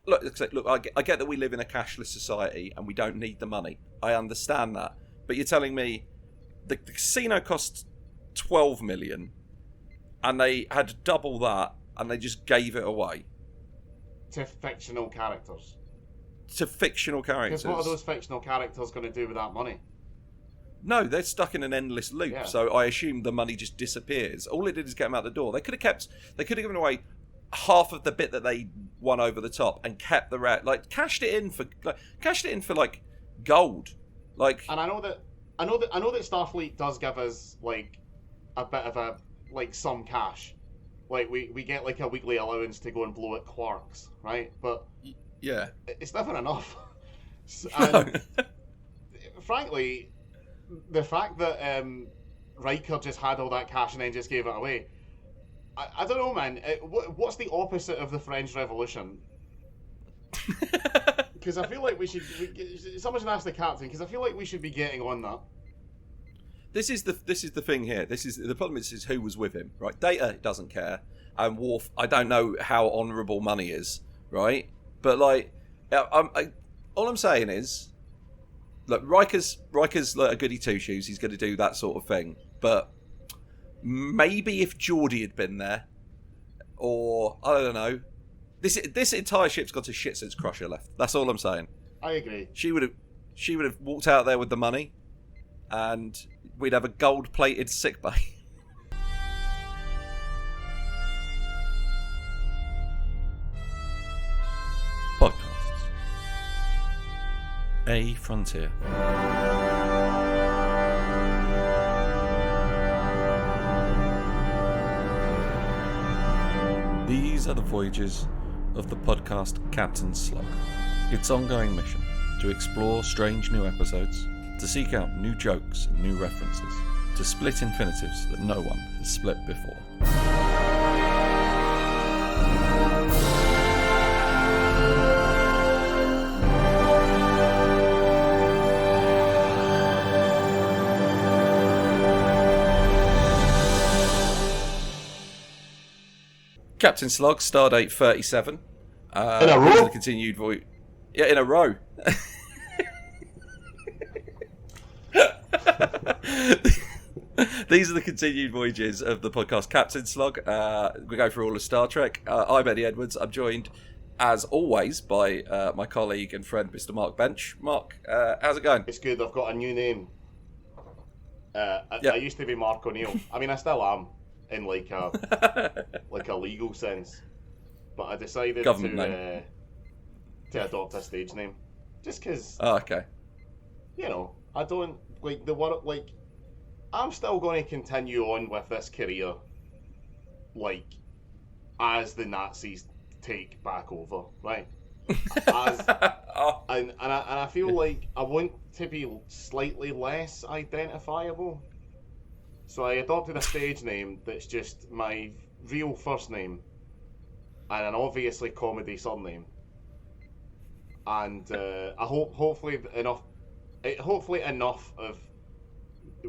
look. I get that we live in a cashless society and we don't need the money. I understand that, but you're telling me the casino cost 12 million, and they had double that, and they just gave it away to fictional characters. Because what are those fictional characters going to do with that money? No, they're stuck in an endless loop. Yeah. So I assume the money just disappears. All it did is get them out the door. They could have given away half of the bit that they won over the top and kept the rest. Like cashed it in for like gold. Like, and I know that Starfleet does give us like a bit of a some cash. Like we get like a weekly allowance to go and blow at Quarks, right? But yeah, it's never enough. And frankly, the fact that Riker just had all that cash and then just gave it away, I don't know, man. What's the opposite of the French Revolution? Because I feel like someone should ask the captain, because I feel like we should be getting on that. This is the thing here. The problem is who was with him, right? Data doesn't care, and Worf, I don't know how honourable money is, right? But like, all I'm saying is, look, Riker's like a goody two shoes. He's going to do that sort of thing. But maybe if Geordie had been there, or I don't know, this entire ship's got a shit since Crusher left. That's all I'm saying. I agree. She would have walked out there with the money, and we'd have a gold-plated sickbay. Podcasts. A Frontier. These are the voyages of the podcast Captain Slug. Its ongoing mission to explore strange new episodes, to seek out new jokes and new references, to split infinitives that no one has split before. Captain Slug, Stardate 37. In a row? The continued voyage. Yeah, in a row. These are the continued voyages of the podcast Captain Slug. We go through all of Star Trek. I'm Eddie Edwards. I'm joined, as always, by my colleague and friend, Mr. Mark Bench. Mark, how's it going? It's good. I've got a new name. I used to be Mark O'Neill. I mean, I still am in like a legal sense, but I decided to adopt a stage name just because. Oh, okay. You know, I don't like the word. Like, I'm still going to continue on with this career, like, as the Nazis take back over, right? And I feel like I want to be slightly less identifiable, so I adopted a stage name that's just my real first name and an obviously comedy surname, and I hopefully enough of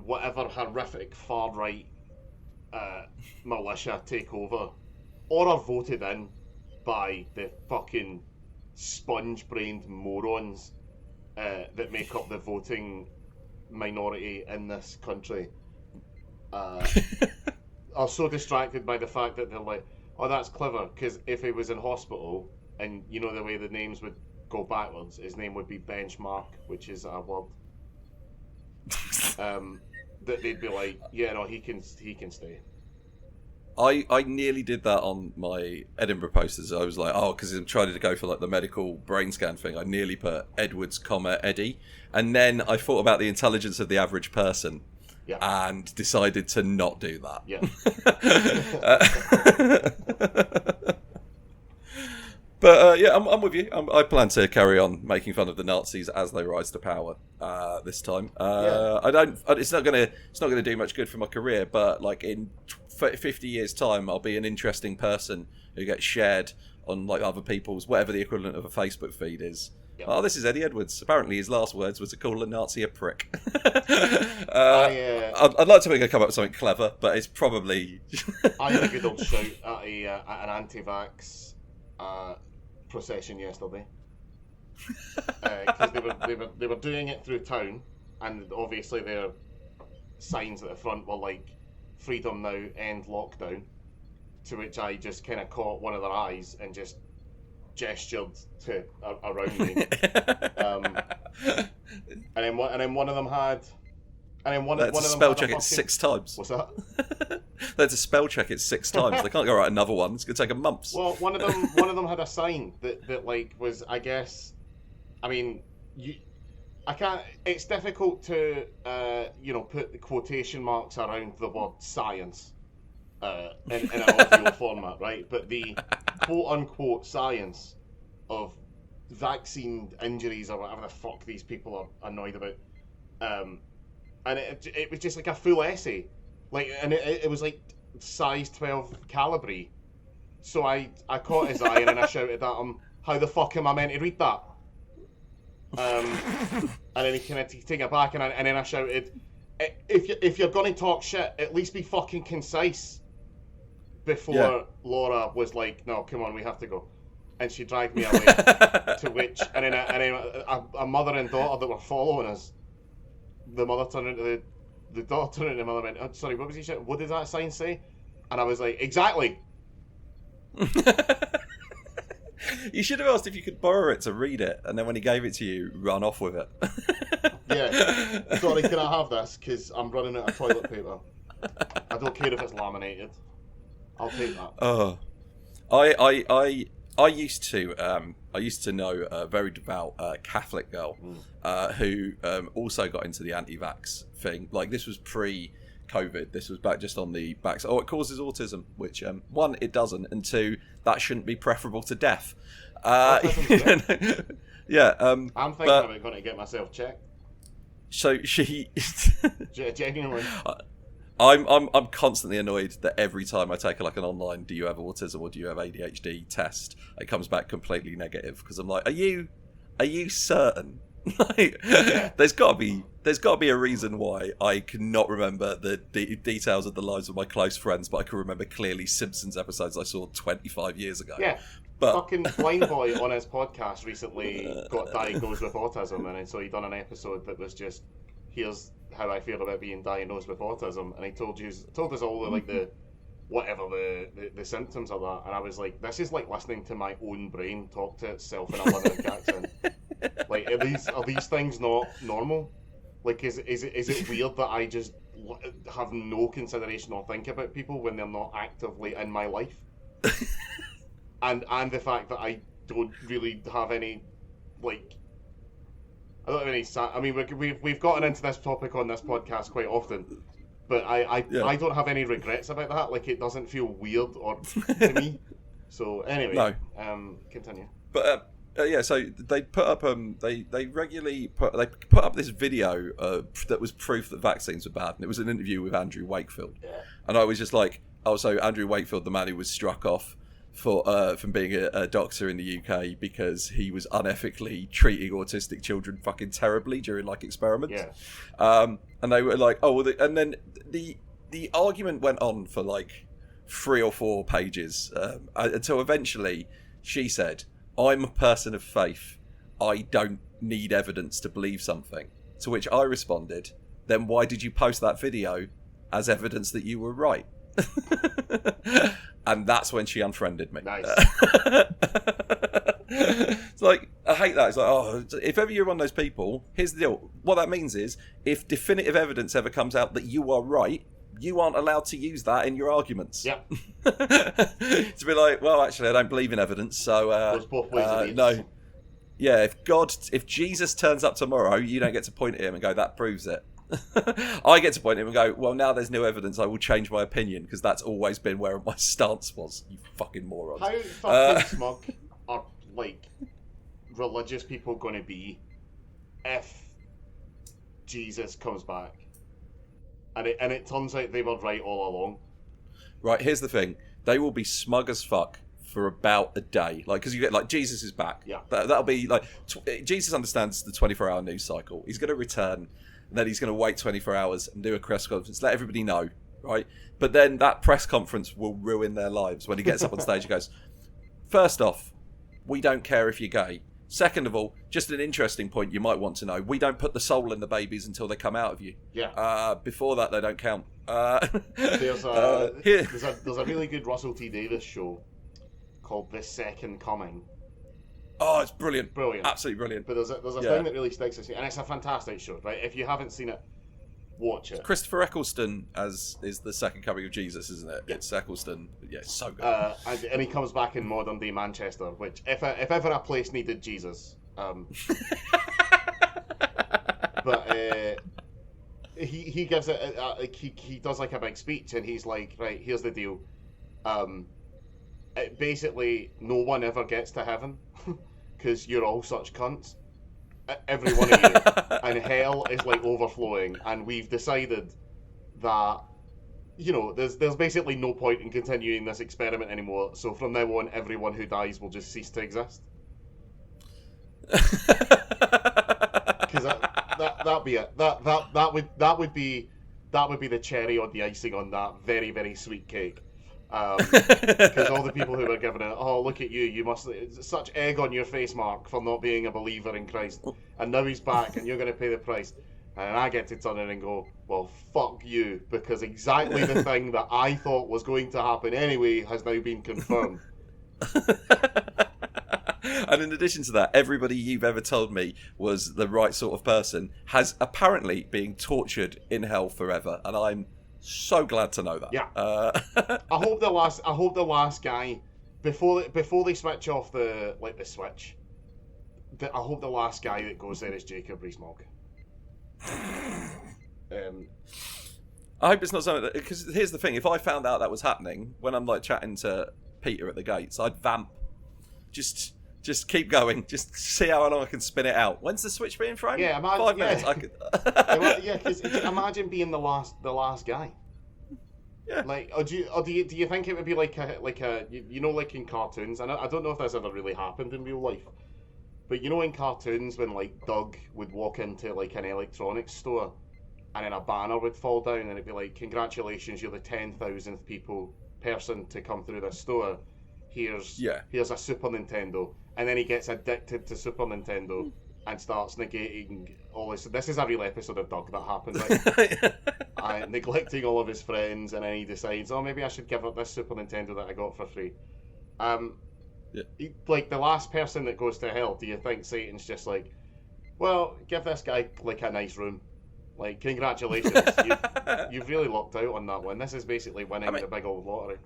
whatever horrific far right militia take over, or are voted in by the fucking sponge-brained morons that make up the voting minority in this country, are so distracted by the fact that they're like, oh, that's clever, because if he was in hospital, and you know the way the names would go backwards, his name would be Benchmark, which is a word. That they'd be like, yeah, no, he can stay. I nearly did that on my Edinburgh posters. I was like, oh, because I'm trying to go for like the medical brain scan thing. I nearly put Edwards, Eddie, and then I thought about the intelligence of the average person, and decided to not do that. Yeah. But I'm with you. I plan to carry on making fun of the Nazis as they rise to power this time. It's not gonna do much good for my career, but like in 50 years' time, I'll be an interesting person who gets shared on like other people's, whatever the equivalent of a Facebook feed is. Yep. Oh, this is Eddie Edwards. Apparently, his last words was to call a Nazi a prick. I'd like to make her come up with something clever, but it's probably. I had a good old shout at an anti-vax procession yesterday because they were doing it through town, and obviously their signs at the front were like "Freedom now, end lockdown." To which I just kind of caught one of their eyes and just gestured to around me. And then one of them had. And then one of them spell had check a it 6 times. What's that? They had to spell check it 6 times. They can't go write another one. It's gonna take a month. Well, one of them had a sign that like was, I guess, I mean, I can't. It's difficult to put the quotation marks around the word science in an audio format, right? But the quote unquote science of vaccine injuries or whatever the fuck these people are annoyed about. And it was just like a full essay, like, and it was like size 12 calibre. So I caught his eye and then I shouted at him, "How the fuck am I meant to read that?" And then he kind of took it back, and then I shouted, "If you're gonna talk shit, at least be fucking concise." Before Laura was like, "No, come on, we have to go," and she dragged me away. To which, and then a mother and daughter that were following us. The mother turned into the daughter turned into the mother and went, "Oh, sorry, what was he saying? What did that sign say?" And I was like, "Exactly." You should have asked if you could borrow it to read it, and then when he gave it to you, run off with it. Yeah. Sorry, can I have this? Because I'm running out of toilet paper. I don't care if it's laminated. I'll take that. Oh, I used to know a very devout Catholic girl who also got into the anti-vax thing. Like, this was pre-COVID. This was back just on the back. Oh, it causes autism, which one, it doesn't, and two, that shouldn't be preferable to death. Yeah. I'm thinking about going to get myself checked. So she genuinely. I'm constantly annoyed that every time I take like an online "do you have autism or do you have ADHD" test, it comes back completely negative, because I'm like, are you certain? Like, there's got to be a reason why I cannot remember the details of the lives of my close friends, but I can remember clearly Simpsons episodes I saw 25 years ago. Yeah. But fucking Blind Boy on his podcast recently got diagnosed with autism, and so he done an episode that was just, here's how I feel about being diagnosed with autism, and he told us all the symptoms of that, and I was like, this is like listening to my own brain talk to itself in a Limerick accent. Like, are these things not normal? Like, is it weird that I just have no consideration or think about people when they're not actively in my life? and the fact that I don't really have any, like, I don't have any. I mean, we've gotten into this topic on this podcast quite often, but I don't have any regrets about that. Like, it doesn't feel weird or to me. So anyway, no. Continue. But yeah, so they put up they regularly put up this video that was proof that vaccines were bad, and it was an interview with Andrew Wakefield, and I was just like, oh, so Andrew Wakefield, the man who was struck off from being a doctor in the UK because he was unethically treating autistic children fucking terribly during like experiments. Yeah. And they were like, oh, well, and then the argument went on for like 3 or 4 pages until eventually she said, "I'm a person of faith. I don't need evidence to believe something." To which I responded, "Then why did you post that video as evidence that you were right?" And that's when she unfriended me. Nice. It's like, I hate that. It's like, oh, if ever you're one of those people, here's the deal. What that means is, if definitive evidence ever comes out that you are right, you aren't allowed to use that in your arguments. Yeah. To be like, well, actually, I don't believe in evidence, so no. Yeah, if Jesus turns up tomorrow, you don't get to point at him and go, that proves it. I get to point at him and go, well, now there's new evidence, I will change my opinion, because that's always been where my stance was. You fucking morons. How fucking smug are, like, religious people going to be if Jesus comes back? And it turns out they were right all along. Right, here's the thing. They will be smug as fuck for about a day. Like, because you get, like, Jesus is back. Yeah. That'll be, like, Jesus understands the 24-hour news cycle. He's going to return, and then he's going to wait 24 hours and do a press conference, let everybody know, right? But then that press conference will ruin their lives when he gets up on stage and goes, first off, we don't care if you're gay. Second of all, just an interesting point you might want to know, we don't put the soul in the babies until they come out of you. Yeah. Before that, they don't count. There's a really good Russell T Davies show called The Second Coming. Oh, it's brilliant. Brilliant. Absolutely brilliant. But there's a thing that really sticks with me, and it's a fantastic show, right? If you haven't seen it, watch it. Christopher Eccleston is the second coming of Jesus, isn't it? Yeah. It's Eccleston. Yeah, it's so good. And he comes back in modern day Manchester, which if ever a place needed Jesus, but he gives it. He does like a big speech, and he's like, right, here's the deal. Basically, no one ever gets to heaven because you're all such cunts. Every one of you, and hell is like overflowing, and we've decided that, you know, there's basically no point in continuing this experiment anymore. So from now on, everyone who dies will just cease to exist. Because that'd be it. That would be the cherry on the icing on that very, very sweet cake. Because all the people who were given it, oh, look at you, you must, such egg on your face, Mark, for not being a believer in Christ, and now he's back and you're going to pay the price, and I get to turn in and go, well, fuck you, because exactly the thing that I thought was going to happen anyway has now been confirmed. And in addition to that, everybody you've ever told me was the right sort of person has apparently been tortured in hell forever, and I'm so glad to know that. Yeah. I hope the last guy, before they switch off the switch, I hope the last guy that goes there is Jacob Rees-Mogg. I hope it's not something that, because here's the thing: if I found out that was happening when I'm like chatting to Peter at the gates, I'd vamp. Just keep going. Just see how long I can spin it out. When's the switch being thrown? Yeah, imagine, 5 minutes. I could. Yeah, because imagine being the last guy. Yeah. Like, do you think it would be like a you know, like in cartoons? And I don't know if that's ever really happened in real life, but you know, in cartoons when like Doug would walk into like an electronics store, and then a banner would fall down, and it'd be like, "Congratulations, you're the 10,000th person to come through this store. Here's a Super Nintendo," and then he gets addicted to Super Nintendo and starts negating all this. This is a real episode of Doug that happened, right? Neglecting all of his friends, and then he decides, oh, maybe I should give up this Super Nintendo that I got for free. Like the last person that goes to hell, do you think Satan's just like, well, give this guy like a nice room? Like, congratulations, you've really lucked out on that one. This is basically winning the big old lottery.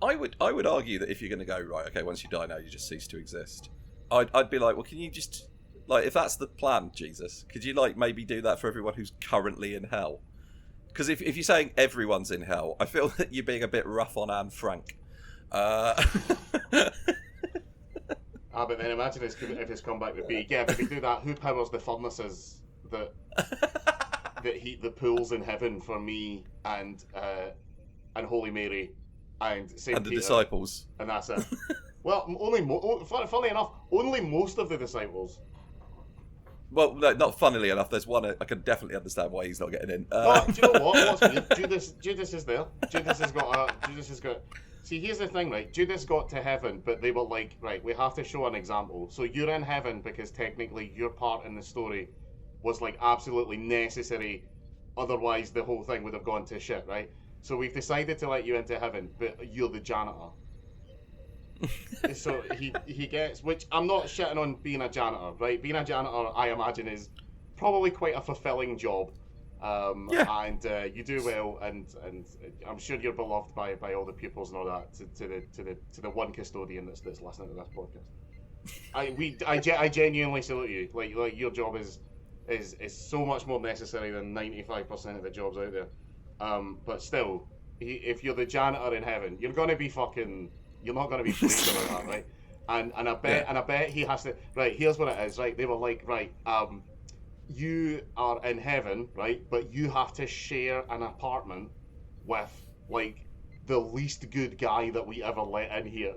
I would argue that if you're going to go, right, okay, once you die now, you just cease to exist. I'd be like, well, can you just, like, if that's the plan, Jesus, could you, like, maybe do that for everyone who's currently in hell? Because if you're saying everyone's in hell, I feel that you're being a bit rough on Anne Frank. But then imagine if his comeback would be, yeah, but if we do that, who powers the furnaces that heat the pools in heaven for me and Holy Mary and Saint and the Peter, disciples, and that's it. Well, funnily enough, only most of the disciples. Well, no, not funnily enough. There's one I can definitely understand why he's not getting in. No, do you know what? What's weird? Judas is there. Judas has got. See, here's the thing, right? Judas got to heaven, but they were like, right, we have to show an example. So you're in heaven because technically your part in the story was like absolutely necessary. Otherwise, the whole thing would have gone to shit, right? So we've decided to let you into heaven, but you're the janitor. So he gets, which I'm not shitting on being a janitor, right? Being a janitor, I imagine, is probably quite a fulfilling job. And you do well, and I'm sure you're beloved by all the pupils and all that. To the one custodian that's listening to this podcast, I genuinely salute you. Like your job is so much more necessary than 95% of the jobs out there. But still, if you're the janitor in heaven, you're not going to be pleased about that, right? And I bet he has to. Right, here's what it is, right? They were like, right, you are in heaven, right? But you have to share an apartment with like the least good guy that we ever let in here.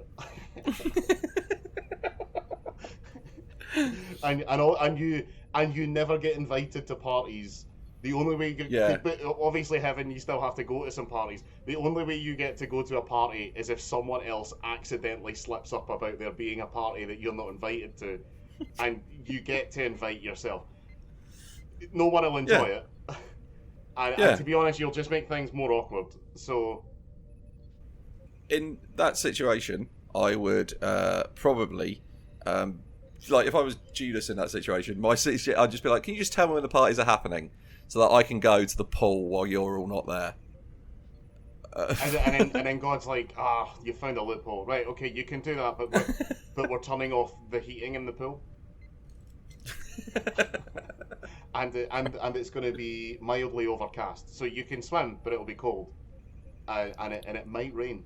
and you never get invited to parties The only way Yeah. but obviously heaven, you still have to go to some parties. The only way you get to go to a party is if someone else accidentally slips up about there being a party that you're not invited to, and you get to invite yourself. No one will enjoy it. And to be honest, you'll just make things more awkward. So, in that situation, I would probably, like, if I was Judas in that situation, I'd just be like, "Can you just tell me when the parties are happening, so that I can go to the pool while you're all not there?" and then God's like, you found a loophole, right? Okay, you can do that, but we're turning off the heating in the pool. And it's going to be mildly overcast, so you can swim, but it'll be cold, and it might rain.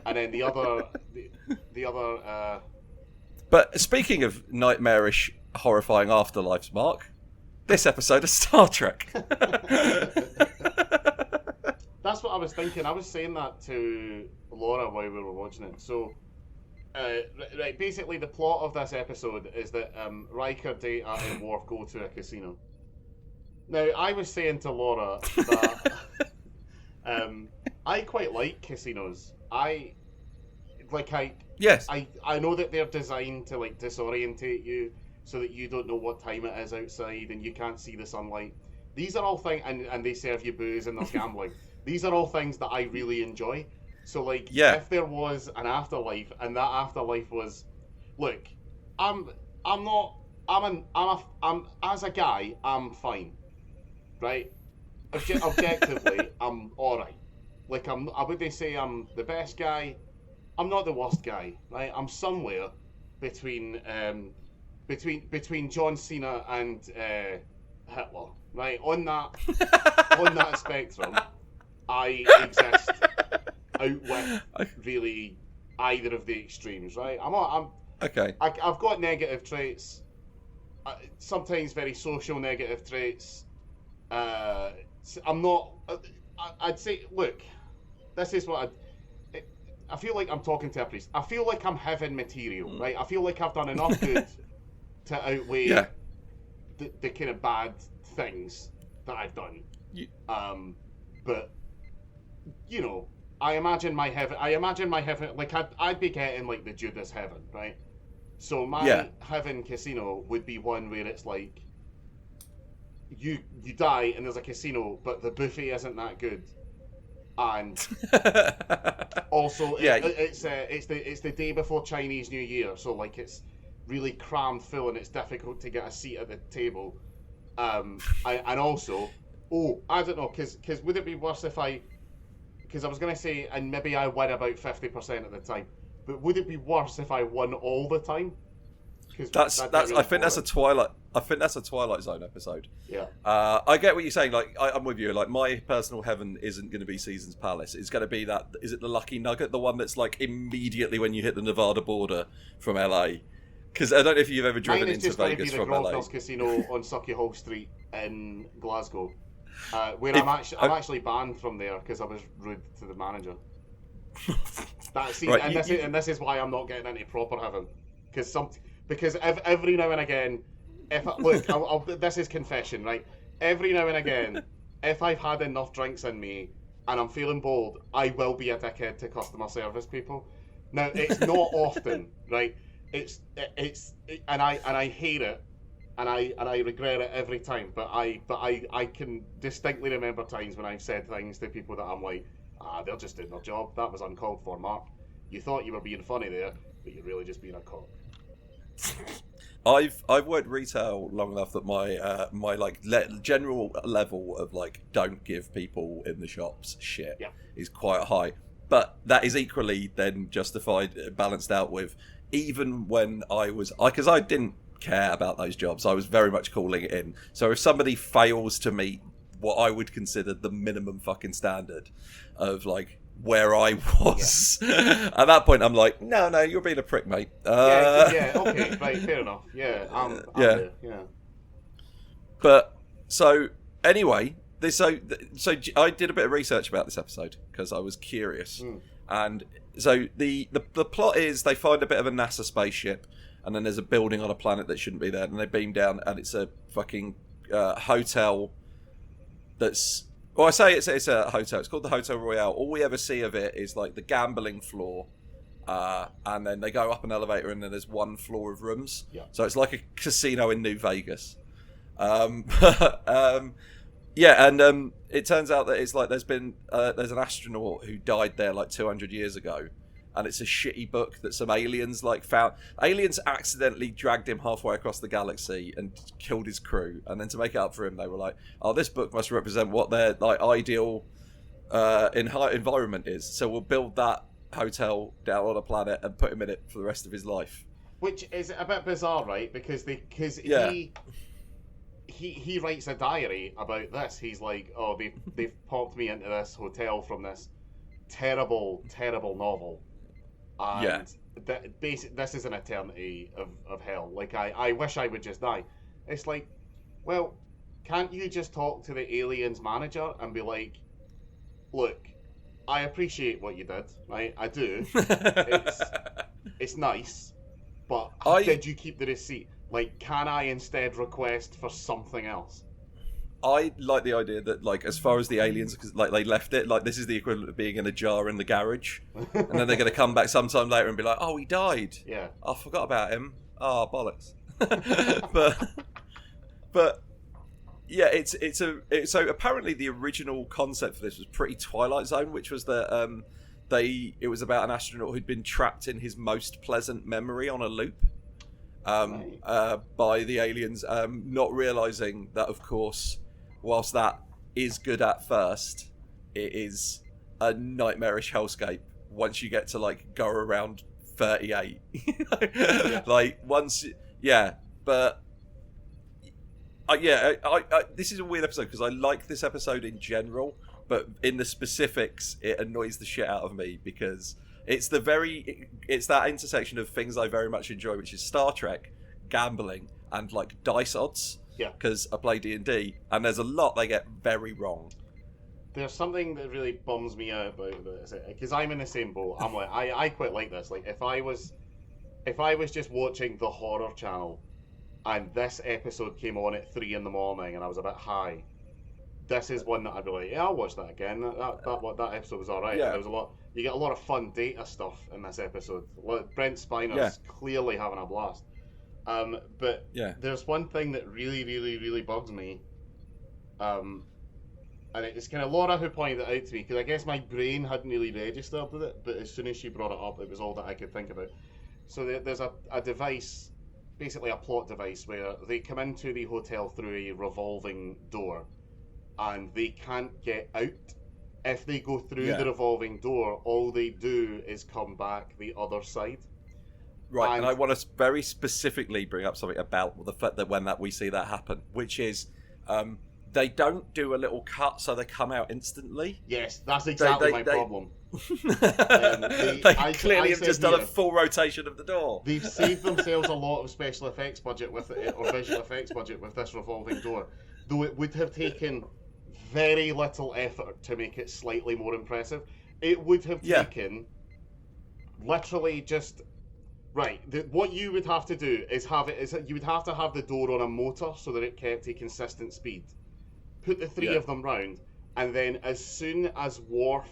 And then the other. But speaking of nightmarish, horrifying afterlives, Mark, this episode of Star Trek. That's what I was thinking. I was saying that to Laura while we were watching it. So. Right, basically the plot of this episode is that Riker, Data, and Worf go to a casino. Now, I was saying to Laura that I quite like casinos. Yes. I know that they're designed to like disorientate you so that you don't know what time it is outside and you can't see the sunlight. These are all things, and they serve you booze and there's gambling. These are all things that I really enjoy. So, like, if there was an afterlife, and that afterlife was, look, as a guy, I'm fine, right? Objectively, I'm all right. Like, I wouldn't say I'm the best guy. I'm not the worst guy, right? I'm somewhere between John Cena and Hitler, right? On that spectrum, I exist. Out with really either of the extremes, right? Okay. I've got negative traits, sometimes very social negative traits. I'm not. I'd say, look, this is what I feel like I'm talking to a priest. I feel like I'm heaven material, right? I feel like I've done enough good to outweigh the kind of bad things that I've done. But you know. I imagine my heaven, like I'd be getting like the Judas heaven, right? So my heaven casino would be one where it's like, you die and there's a casino, but the buffet isn't that good. And also, it's the day before Chinese New Year, so like it's really crammed full and it's difficult to get a seat at the table. And also, I don't know, because would it be worse if because I was going to say, and maybe I win about 50% of the time, but would it be worse if I won all the time? I think that's a Twilight Zone episode. Yeah. I get what you're saying. Like, I'm with you. Like, my personal heaven isn't going to be Season's Palace. It's going to be that. Is it the Lucky Nugget, the one that's like immediately when you hit the Nevada border from LA? Because I don't know if you've ever driven into Vegas from LA. Mine is just going to be the Casino on Sucky Hall Street in Glasgow. Where I'm actually banned from there because I was rude to the manager. This is why I'm not getting into proper heaven, because every now and again, this is confession, right? Every now and again, if I've had enough drinks in me and I'm feeling bold, I will be a dickhead to customer service people. Now it's not often, right? And I hate it. And I regret it every time, but I can distinctly remember times when I've said things to people that I'm like, they're just doing their job. That was uncalled for, Mark. You thought you were being funny there, but you're really just being a cock. I've worked retail long enough that my general level of like don't give people in the shops shit is quite high, but that is equally then justified, balanced out with even when because I didn't care about those jobs. I was very much calling it in. So if somebody fails to meet what I would consider the minimum fucking standard of like where I was, at that point I'm like, no, you're being a prick, mate. Okay, right, fair enough. Yeah, I'm there, yeah. But so anyway, so I did a bit of research about this episode because I was curious, and so the plot is they find a bit of a NASA spaceship. And then there's a building on a planet that shouldn't be there, and they beam down, and it's a fucking hotel that's. Well, I say it's a hotel. It's called the Hotel Royale. All we ever see of it is like the gambling floor, and then they go up an elevator, and then there's one floor of rooms. Yeah. So it's like a casino in New Vegas. Yeah, and it turns out that it's like there's an astronaut who died there like 200 years ago, and it's a shitty book that some aliens like found. Aliens accidentally dragged him halfway across the galaxy and killed his crew, and then to make it up for him, they were like, "Oh, this book must represent what their like ideal environment is, so we'll build that hotel down on a planet and put him in it for the rest of his life." Which is a bit bizarre, right? Because he writes a diary about this. He's like, "Oh, they've popped me into this hotel from this terrible, terrible novel, and this is an eternity of hell. Like, I wish I would just die." It's like, well, can't you just talk to the aliens manager and be like, "Look, I appreciate what you did, right? I do. It's nice, but did you keep the receipt? Like, can I instead request for something else?" I like the idea that, like, as far as the aliens, because like they left it, like this is the equivalent of being in a jar in the garage, and then they're going to come back sometime later and be like, "Oh, he died. Yeah, I forgot about him. Oh, bollocks." but yeah, so apparently the original concept for this was pretty Twilight Zone, which was that it was about an astronaut who'd been trapped in his most pleasant memory on a loop. By the aliens, not realizing that, of course, whilst that is good at first, it is a nightmarish hellscape once you get to like go around 38. Like once, but this is a weird episode because I like this episode in general, but in the specifics, it annoys the shit out of me because it's that intersection of things I very much enjoy, which is Star Trek, gambling, and like dice odds. Yeah. Because I play D&D, and there's a lot they get very wrong. There's something that really bums me out about this because I'm in the same boat. I'm like, I quite like this. Like, if I was just watching the horror channel, and this episode came on at 3 a.m, and I was a bit high, this is one that I'd be like, yeah, I'll watch that again. That episode was alright. Yeah. There was a lot. You get a lot of fun data stuff in this episode. Brent Spiner's clearly having a blast. But there's one thing that really, really, really bugs me. And it's kind of Laura who pointed it out to me, because I guess my brain hadn't really registered with it, but as soon as she brought it up, it was all that I could think about. So there's a device, basically a plot device, where they come into the hotel through a revolving door, and they can't get out. If they go through the revolving door, all they do is come back the other side. Right, and I want to very specifically bring up something about the fact that when we see that happen, which is they don't do a little cut so they come out instantly. Yes, that's exactly my problem. They clearly have just done a full rotation of the door. They've saved themselves a lot of special effects budget with it, or visual effects budget with this revolving door, though it would have taken very little effort to make it slightly more impressive. It would have taken literally just what you would have to do is you would have to have the door on a motor so that it kept a consistent speed. Put the three of them round, and then as soon as Worf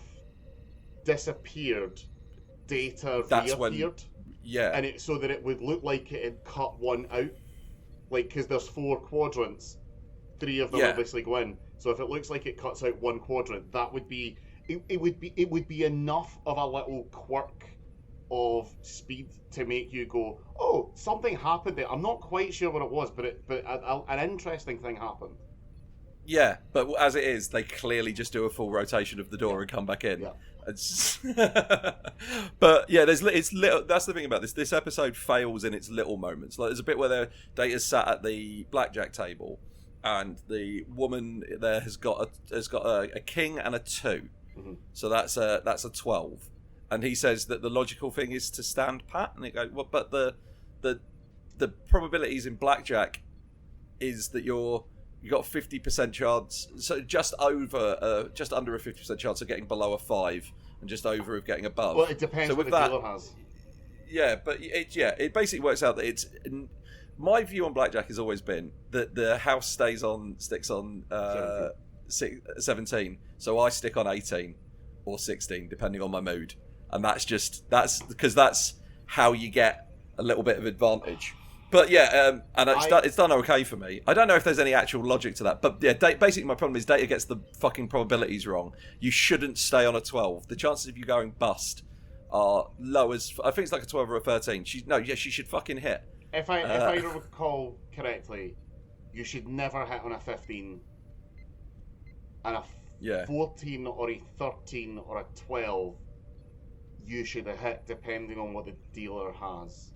disappeared, Data reappeared. And so that it would look like it had cut one out, like, because there's 4 quadrants, 3 of them obviously go in. So if it looks like it cuts out one quadrant, that would be it would be enough of a little quirk of speed to make you go, oh, something happened there. I'm not quite sure what it was, but an interesting thing happened. Yeah, but as it is, they clearly just do a full rotation of the door and come back in. Yeah. But yeah, that's the thing about this. This episode fails in its little moments. Like, there's a bit where Data's sat at the blackjack table, and the woman there has got a king and a 2. Mm-hmm. So that's a 12. And he says that the logical thing is to stand pat, and they go, well, but the probabilities in blackjack is that you got 50% chance, so just under a 50% chance of getting below a 5, and just over of getting above. Well, it depends what the dealer has. Yeah, but it basically works out that it's my view on blackjack has always been that the house sticks on 17, so I stick on 18 or 16 depending on my mood, and that's because that's how you get a little bit of advantage. But yeah, and it's done okay for me. I don't know if there's any actual logic to that, but yeah, basically my problem is Data gets the fucking probabilities wrong. You shouldn't stay on a 12. The chances of you going bust are low as, I think it's like a 12 or a 13. She should fucking hit. If I recall correctly, you should never hit on a 15, and a 14 or a 13 or a 12, you should have hit depending on what the dealer has.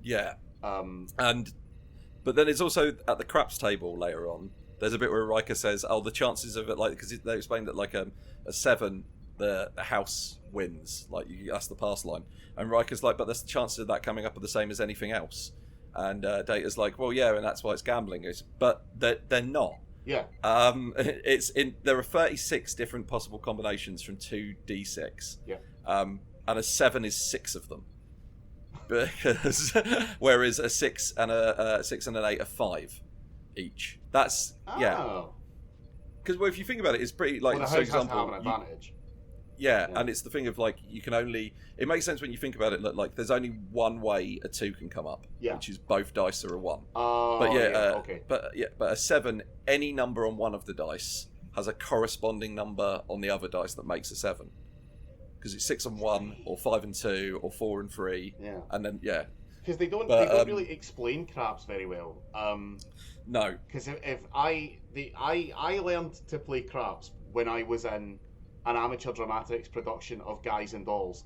Yeah. But then it's also at the craps table later on. There's a bit where Riker says, "Oh, the chances of it, like, because they explained that like a 7, the house wins. Like that's the pass line." And Riker's like, "But the chances of that coming up are the same as anything else." And Data's like, "Well, yeah, and that's why it's gambling." But they're not. Yeah. There are 36 different possible combinations from 2d6. Yeah. And a 7 is 6 of them. Because whereas a 6 and an 8 are 5 each. That's yeah. Because if you think about it, it's pretty like, the house for example, has to have an advantage. Yeah, and it's the thing of like you can only. It makes sense when you think about it. Like there's only one way a 2 can come up, which is both dice are a 1. But okay. But a 7, any number on one of the dice has a corresponding number on the other dice that makes a 7. Because it's 6 and 1, or 5 and 2, or 4 and 3, and then Because they don't really explain craps very well. No. Because I learned to play craps when I was in an amateur dramatics production of Guys and Dolls,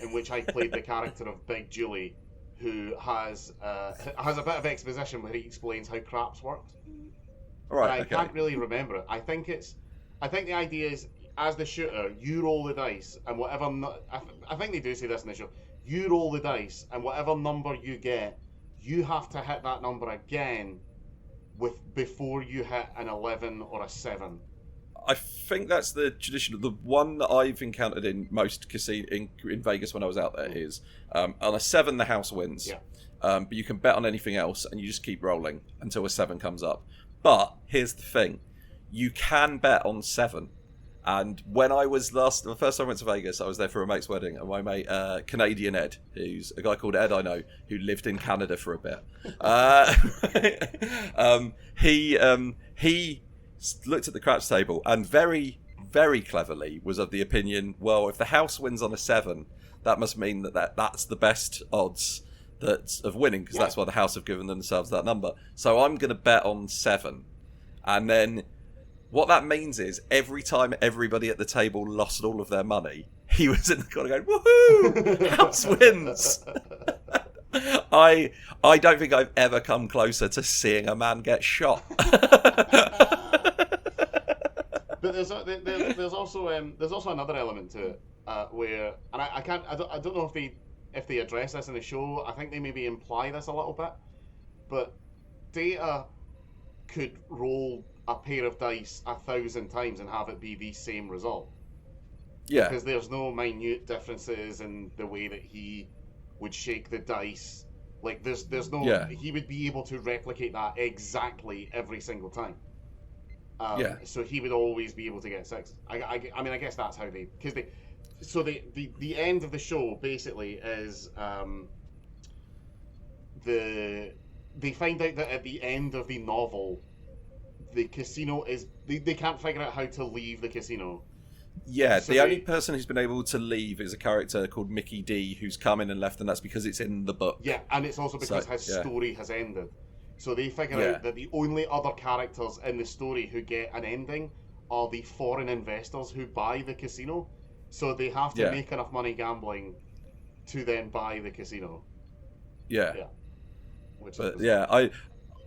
in which I played the character of Big Julie, who has a bit of exposition where he explains how craps worked. Right. I can't really remember it. I think the idea is, as the shooter, you roll the dice, and whatever. I think they do say this in the show. You roll the dice, and whatever number you get, you have to hit that number again before you hit an 11 or a 7. I think that's the tradition. The one that I've encountered in most casinos in Vegas when I was out there is on a 7 the house wins. Yeah. But you can bet on anything else, and you just keep rolling until a 7 comes up. But here's the thing: you can bet on 7. And when I was the first time I went to Vegas, I was there for a mate's wedding, and my mate, Canadian Ed, who's a guy called Ed I know, who lived in Canada for a bit, he looked at the craps table and very, very cleverly was of the opinion, well, if the house wins on a 7, that must mean that's the best odds of winning, because that's why the house have given themselves that number. So I'm going to bet on 7, and then what that means is every time everybody at the table lost all of their money, he was in the corner going, "Woohoo! House wins!" I don't think I've ever come closer to seeing a man get shot. But there's also another element to it where, and I don't know if they address this in the show. I think they maybe imply this a little bit, but Data could roll a pair of dice 1,000 times and have it be the same result. Yeah. Because there's no minute differences in the way that he would shake the dice. Like there's no. Yeah. He would be able to replicate that exactly every single time. So he would always be able to get 6. I mean, I guess that's how they. So the end of the show basically is they find out that at the end of the novel, the casino is they can't figure out how to leave the casino. Yeah, so the only person who's been able to leave is a character called Mickey D, who's come in and left, and that's because it's in the book. Yeah, and it's also because his story has ended. So they figure out that the only other characters in the story who get an ending are the foreign investors who buy the casino. So they have to make enough money gambling to then buy the casino. Yeah. Yeah.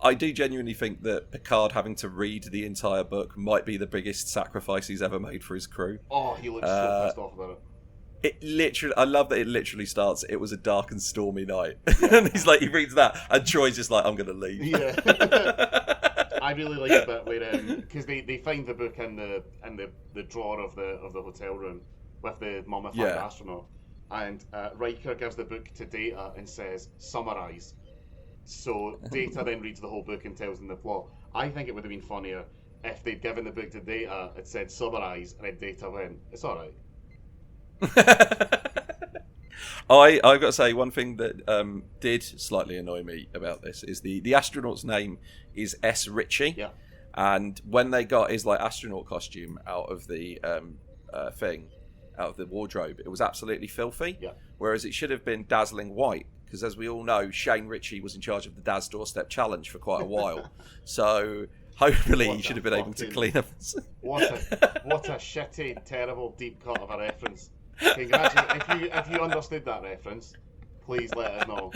I do genuinely think that Picard having to read the entire book might be the biggest sacrifice he's ever made for his crew. Oh, he looks so pissed off about it. I love that it literally starts, "It was a dark and stormy night." And he's like, he reads that, and Troy's just like, "I'm going to leave." Yeah. I really like the bit where, because they find the book in the drawer of the hotel room with the mummified astronaut. And Riker gives the book to Data and says, "Summarize." So Data then reads the whole book and tells them the plot. I think it would have been funnier if they'd given the book to Data, it said summarise, and then Data went, it's alright. I've got to say, one thing that did slightly annoy me about this is the astronaut's name is S. Ritchie. Yeah. And when they got his like astronaut costume out of the out of the wardrobe, it was absolutely filthy. Yeah. Whereas it should have been dazzling white, because as we all know, Shane Ritchie was in charge of the Daz Doorstep Challenge for quite a while. So hopefully he should have been able to clean up. What a shitty, terrible deep cut of a reference. Congratulations. If you understood that reference, please let us know.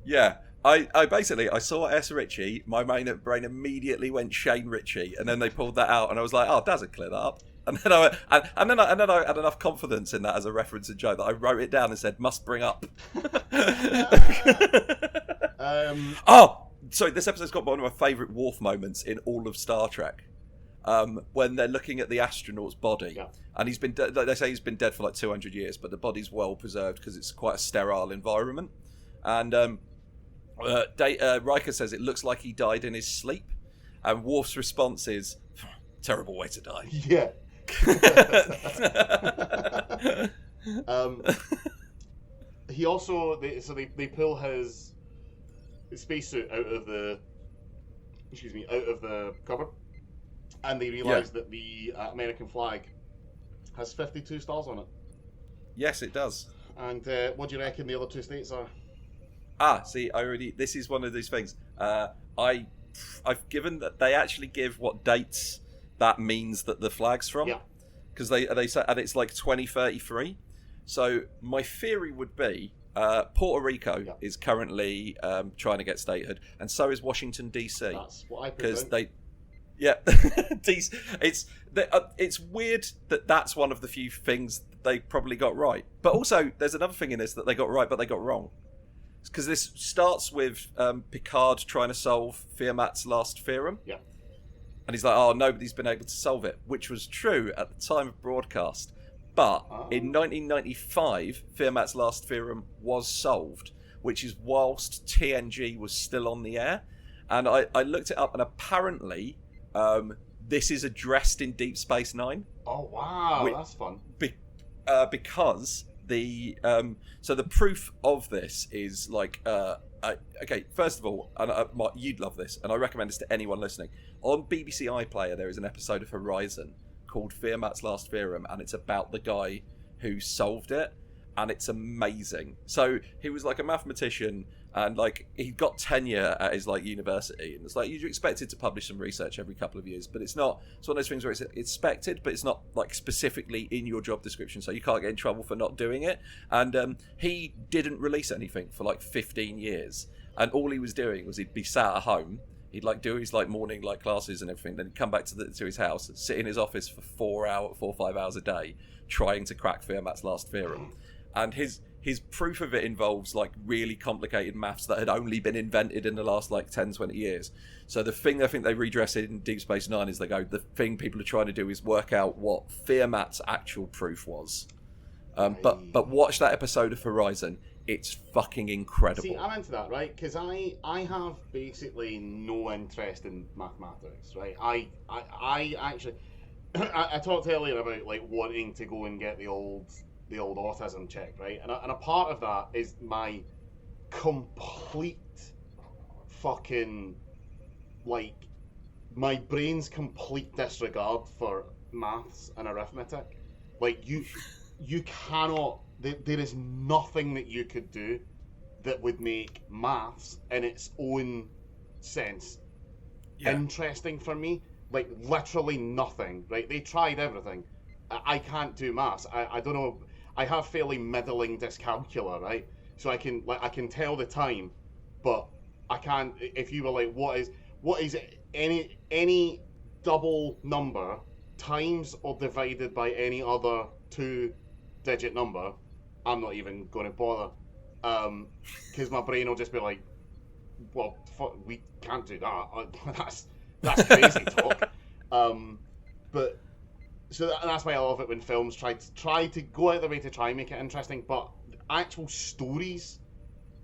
Yeah. I basically saw S. Ritchie, my brain immediately went Shane Ritchie, and then they pulled that out, and I was like, "Oh, does it clear that up?" And then I had enough confidence in that as a reference and joke that I wrote it down and said, "Must bring up." Oh, sorry. This episode's got one of my favourite Worf moments in all of Star Trek. When they're looking at the astronaut's body, yeah. And he's been they say he's been dead for like 200 years, but the body's well preserved because it's quite a sterile environment, and. Riker says it looks like he died in his sleep, and Worf's response is, "Terrible way to die." Yeah. He also they pull his spacesuit out of the cupboard, and they realise that the American flag has 52 stars on it. Yes, it does. And what do you reckon the other two states are? See, this is one of these things. I've given that they actually give what dates that means that the flag's from. Yeah. Because they say, and it's like 2033. So my theory would be Puerto Rico is currently trying to get statehood, and so is Washington DC. That's what I presume. Because it's weird that that's one of the few things they probably got right. But also, there's another thing in this that they got right, but they got wrong. Because this starts with Picard trying to solve Fermat's last theorem. Yeah. And he's like, oh, nobody's been able to solve it, which was true at the time of broadcast. But in 1995, Fermat's last theorem was solved, which is whilst TNG was still on the air. And I looked it up, and apparently this is addressed in Deep Space Nine. Oh, wow, that's fun. Because... so the proof of this is like okay, first of all, and you'd love this, and I recommend this to anyone listening. On BBC iPlayer there is an episode of Horizon called Fermat's Last Theorem, and it's about the guy who solved it, and it's amazing. So he was like a mathematician, and like he got tenure at his like university, and it's like you're expected to publish some research every couple of years, but it's one of those things where it's expected, but it's not like specifically in your job description, so you can't get in trouble for not doing it. And he didn't release anything for like 15 years, and all he was doing was he'd be sat at home, he'd like do his like morning like classes and everything, then he'd come back to his house, sit in his office for 4 or 5 hours a day trying to crack Fermat's last theorem. And his proof of it involves like really complicated maths that had only been invented in the last like 10-20 years. So the thing I think they redress it in Deep Space Nine is the thing people are trying to do is work out what Fermat's actual proof was. But watch that episode of Horizon. It's fucking incredible. See, I'm into that, right? Because I have basically no interest in mathematics, right? I actually I talked earlier about like wanting to go and get the old autism check, right? And a part of that is my complete fucking, like, my brain's complete disregard for maths and arithmetic. Like, you cannot, there is nothing that you could do that would make maths in its own sense interesting for me. Like, literally nothing, right? They tried everything. I can't do maths. I don't know. I have fairly middling dyscalculia, right? So I can tell the time, but I can't. If you were like, what is any double number times or divided by any other 2-digit number, I'm not even going to bother, because my brain will just be like, well, we can't do that. That's crazy talk. But. So that's why I love it when films try to go out of their way to try and make it interesting, but actual stories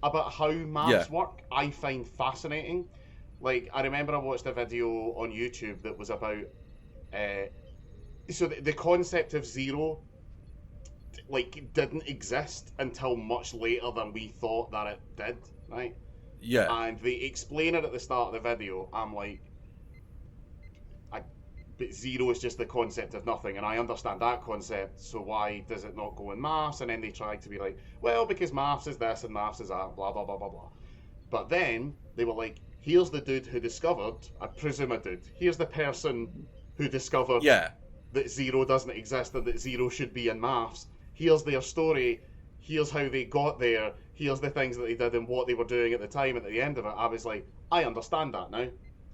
about how maths work, I find fascinating. Like, I remember I watched a video on YouTube that was about so the concept of zero, like, didn't exist until much later than we thought that it did, right? Yeah. And they explain it at the start of the video. I'm like, but zero is just the concept of nothing, and I understand that concept, so why does it not go in maths? And then they try to be like, well, because maths is this and maths is that, blah, blah, blah, blah, blah. But then they were like, here's the dude who discovered, I presume a dude, here's the person who discovered that zero doesn't exist and that zero should be in maths. Here's their story, here's how they got there, here's the things that they did and what they were doing at the time, and at the end of it, I was like, I understand that now.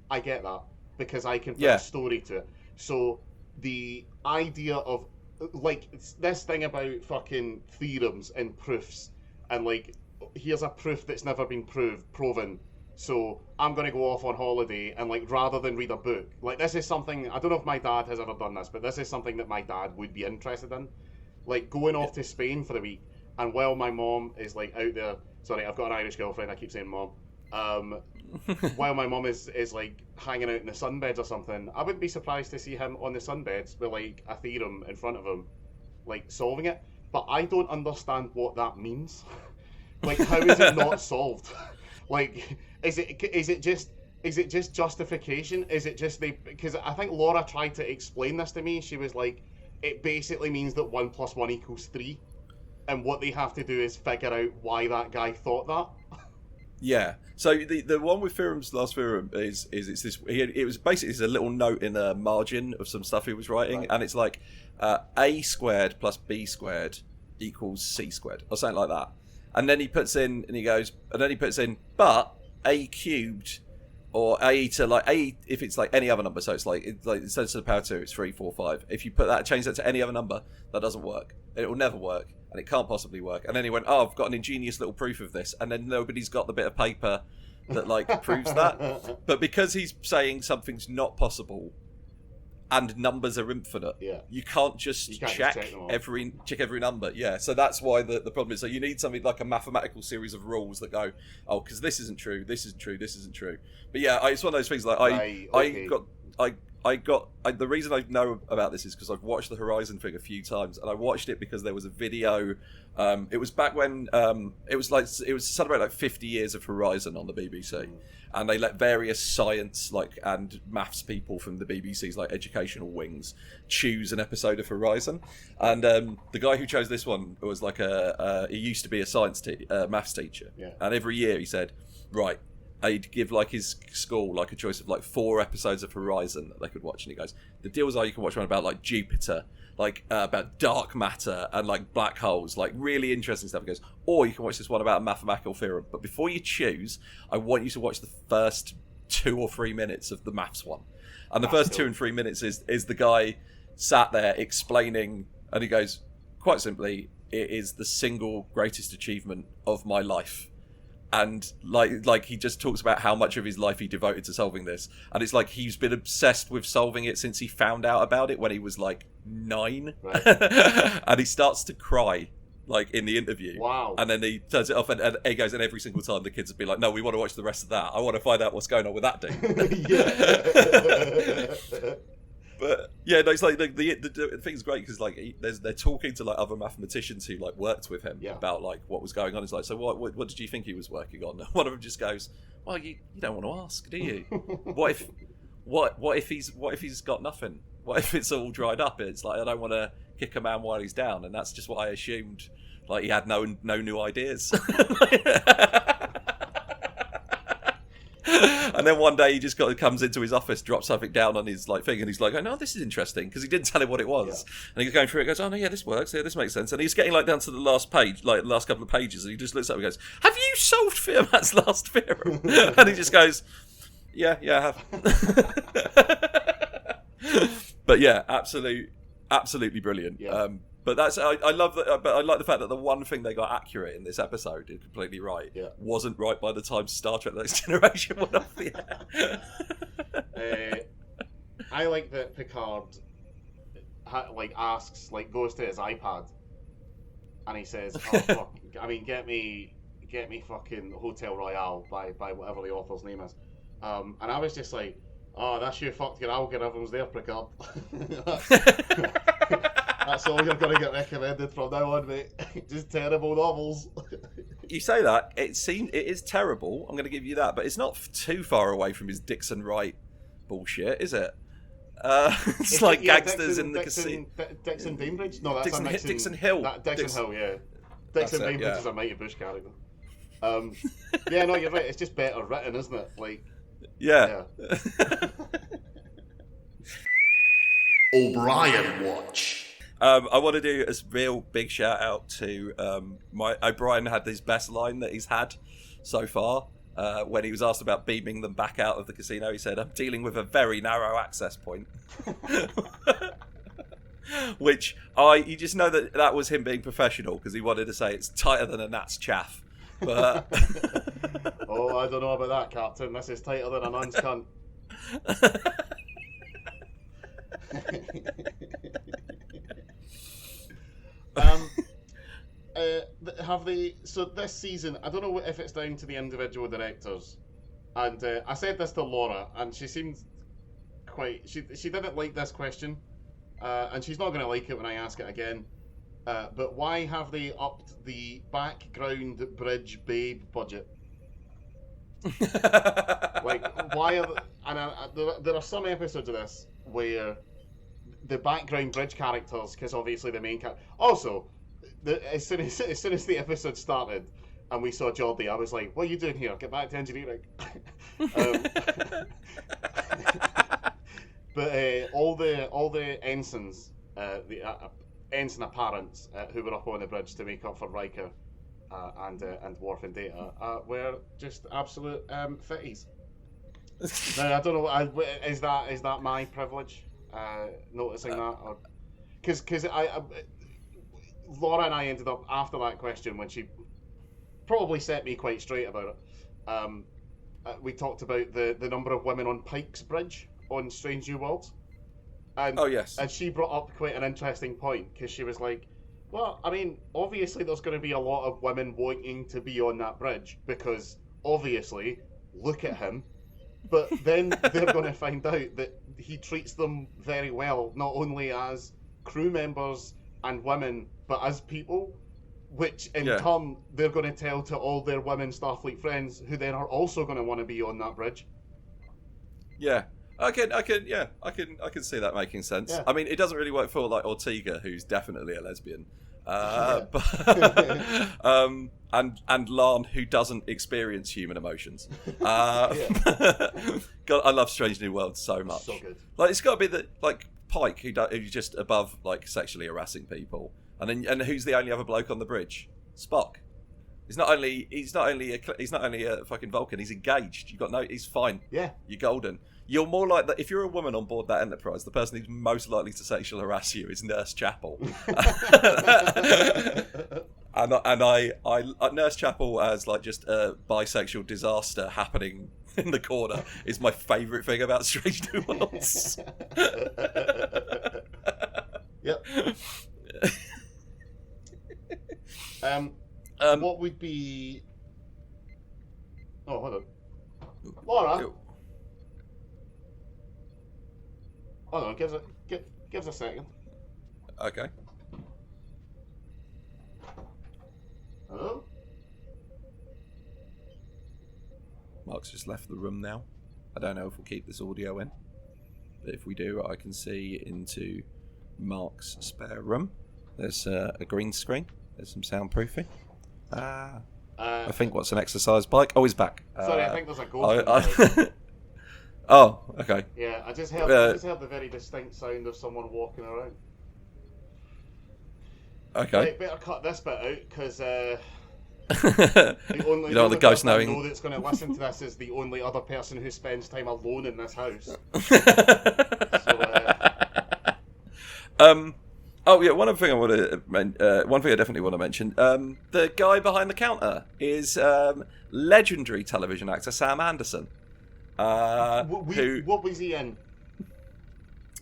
I get that. Because I can put a story to it. So the idea of, like, this thing about fucking theorems and proofs, and like, here's a proof that's never been proven, so I'm going to go off on holiday, and like, rather than read a book, like, this is something, I don't know if my dad has ever done this, but this is something that my dad would be interested in. Like, going off to Spain for the week, and while my mom is like out there, sorry, I've got an Irish girlfriend, I keep saying mom, while my mum is like hanging out in the sunbeds or something, I wouldn't be surprised to see him on the sunbeds with like a theorem in front of him, like solving it. But I don't understand what that means. Like, how is it not solved? Like, is it just justification? Is it just because I think Laura tried to explain this to me. She was like, it basically means that 1 + 1 = 3, and what they have to do is figure out why that guy thought that. Yeah. So the one with Theorem's last theorem is it's this. It was basically it's a little note in a margin of some stuff he was writing, and it's like a² + b² = c², or something like that. And then he puts in, and he goes, and then he puts in, but a³ or a to like a if it's like any other number. So it's like instead of to the power 2, it's 3, 4, 5. If you put that, change that to any other number, that doesn't work. It will never work. And it can't possibly work. And then he went, oh, I've got an ingenious little proof of this. And then nobody's got the bit of paper that like proves that. But because he's saying something's not possible and numbers are infinite, you can't just check every number. Yeah, so that's why the problem is. So you need something like a mathematical series of rules that go, oh, because this isn't true, this isn't true, this isn't true. But yeah, it's one of those things like the reason I know about this is because I've watched the Horizon thing a few times, and I watched it because there was a video. It was back when it was celebrate like 50 years of Horizon on the BBC, and they let various science and maths people from the BBC's like educational wings choose an episode of Horizon, and the guy who chose this one was like he used to be a maths teacher, and every year he said, right, I'd give like his school like a choice of like 4 episodes of Horizon that they could watch, and he goes, the deals are you can watch one about like Jupiter, like about dark matter and like black holes, like really interesting stuff. He goes, or you can watch this one about a mathematical theorem, but before you choose, I want you to watch the first 2 or 3 minutes of the maths one. And the first 2 and 3 minutes is the guy sat there explaining, and he goes, quite simply, it is the single greatest achievement of my life. And like he just talks about how much of his life he devoted to solving this, and it's like he's been obsessed with solving it since he found out about it when he was like 9, right. And he starts to cry like in the interview. Wow! And then he turns it off, and he goes, and every single time the kids would be like, "No, we want to watch the rest of that. I want to find out what's going on with that dude." But yeah, no, it's like the thing's great because like they're talking to like other mathematicians who like worked with him about like what was going on. It's like, so what did you think he was working on? One of them just goes, well, you don't want to ask, do you? what if he's got nothing? What if it's all dried up? It's like, I don't want to kick a man while he's down, and that's just what I assumed. Like he had no new ideas. And then one day he just comes into his office, drops something down on his like thing, and he's like, "Oh no, this is interesting," because he didn't tell him what it was. Yeah. And he's going through it, goes, "Oh no, yeah, this works. Yeah, this makes sense." And he's getting like down to the last page, like the last couple of pages, and he just looks up and goes, "Have you solved Fermat's last theorem?" And he just goes, "Yeah, I have." But yeah, absolutely brilliant. Yeah. But that's I love that. But I like the fact that the one thing they got accurate in this episode, is completely right, wasn't right by the time Star Trek: The Next Generation went off the air. I like that Picard asks, goes to his iPad, and he says, "Oh fuck! I mean, get me get me fucking Hotel Royale by whatever the author's name is. And I was just like, oh, that's you fucked your algorithms there, Picard. That's all you're going to get recommended from now on, mate. Just terrible novels. You say that, it is terrible, I'm going to give you that, but it's not too far away from his Dixon Wright bullshit, is it? It's like gangsters in the casino. Dixon Bainbridge? No, that's Dixon Hill. Dixon Hill, yeah. Dixon Bainbridge is a Mighty Bush character. Yeah, no, you're right. It's just better written, isn't it? Like, yeah. O'Brien Watch. I want to do a real big shout out to O'Brien had his best line that he's had so far. When he was asked about beaming them back out of the casino, he said, "I'm dealing with a very narrow access point." Which you just know that was him being professional, because he wanted to say it's tighter than a gnat's chaff. But oh, I don't know about that, Captain. This is tighter than a nun's cunt. Have they? So this season, I don't know if it's down to the individual directors, and I said this to Laura, and she seemed quite. She didn't like this question, and she's not going to like it when I ask it again. But why have they upped the background bridge babe budget? Like, why are there are some episodes of this where the background bridge characters, because obviously the main character. Also, as soon as the episode started and we saw Geordie, I was like, "What are you doing here? Get back to engineering." But all the ensigns, the ensign apparents who were up on the bridge to make up for Riker and Worf and Data were just absolute fitties. Now, I don't know. Is that my privilege? Noticing that, or because Laura and I ended up after that question, when she probably set me quite straight about it. We talked about the number of women on Pike's Bridge on Strange New Worlds. And, oh yes, and she brought up quite an interesting point, because she was like, well, I mean, obviously there's going to be a lot of women wanting to be on that bridge, because obviously, look at him. But then they're going to find out that he treats them very well, not only as crew members and women, but as people, which in turn they're going to tell to all their women Starfleet friends, who then are also going to want to be on that bridge. Yeah. I can see that making sense. Yeah. I mean, it doesn't really work for like Ortega, who's definitely a lesbian, but, and Larn, who doesn't experience human emotions. God, I love Strange New Worlds so much. So good. Like, it's got to be like Pike, who's just above like sexually harassing people, and who's the only other bloke on the bridge? Spock. He's not only a fucking Vulcan. He's engaged. He's fine. Yeah, you're golden. You're more like that. If you're a woman on board that Enterprise, the person who's most likely to sexual harass you is Nurse Chapel. and I Nurse Chapel as like just a bisexual disaster happening in the corner is my favourite thing about Strange New Worlds. Yep. What would be? Oh, hold on, Laura. Hold on, give us a second. Okay. Hello? Mark's just left the room now. I don't know if we'll keep this audio in, but if we do, I can see into Mark's spare room. There's a green screen. There's some soundproofing. I think what's an exercise bike? Oh, he's back. Sorry, I think there's a ghost. Oh, okay. Yeah, I just heard the very distinct sound of someone walking around. Okay. Right, better cut this bit out, because you don't want the ghost knowing. I know that's going to listen to this is the only other person who spends time alone in this house. Oh yeah, one thing I definitely want to mention. The guy behind the counter is legendary television actor Sam Anderson. What was he in?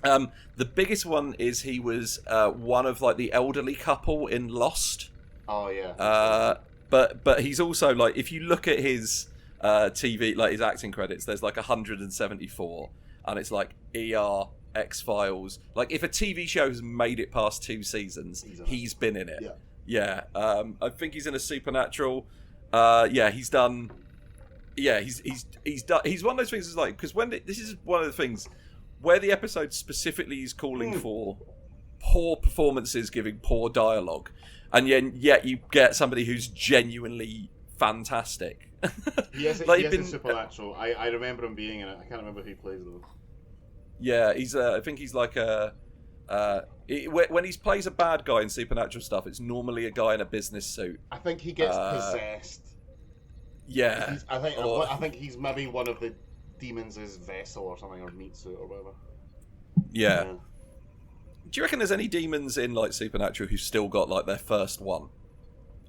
The biggest one is he was one of like the elderly couple in Lost. Oh yeah. but he's also like, if you look at his TV, like his acting credits, there's like 174, and it's like ER, X-Files. Like if a TV show has made it past 2 seasons, he's been in it. Yeah. I think he's in a Supernatural. He's done. Yeah, he's done. He's one of those things. Is like, because this is one of the things where the episode specifically is calling for poor performances, giving poor dialogue, and yet you get somebody who's genuinely fantastic. He is in Supernatural. I remember him being in it. I can't remember who he plays though. Yeah, he's. I think he's like a. When he plays a bad guy in Supernatural stuff, it's normally a guy in a business suit. I think he gets possessed. Yeah. I think he's maybe one of the demons' vessel or something, or meat suit or whatever. Yeah. Do you reckon there's any demons in like Supernatural who've still got like their first one?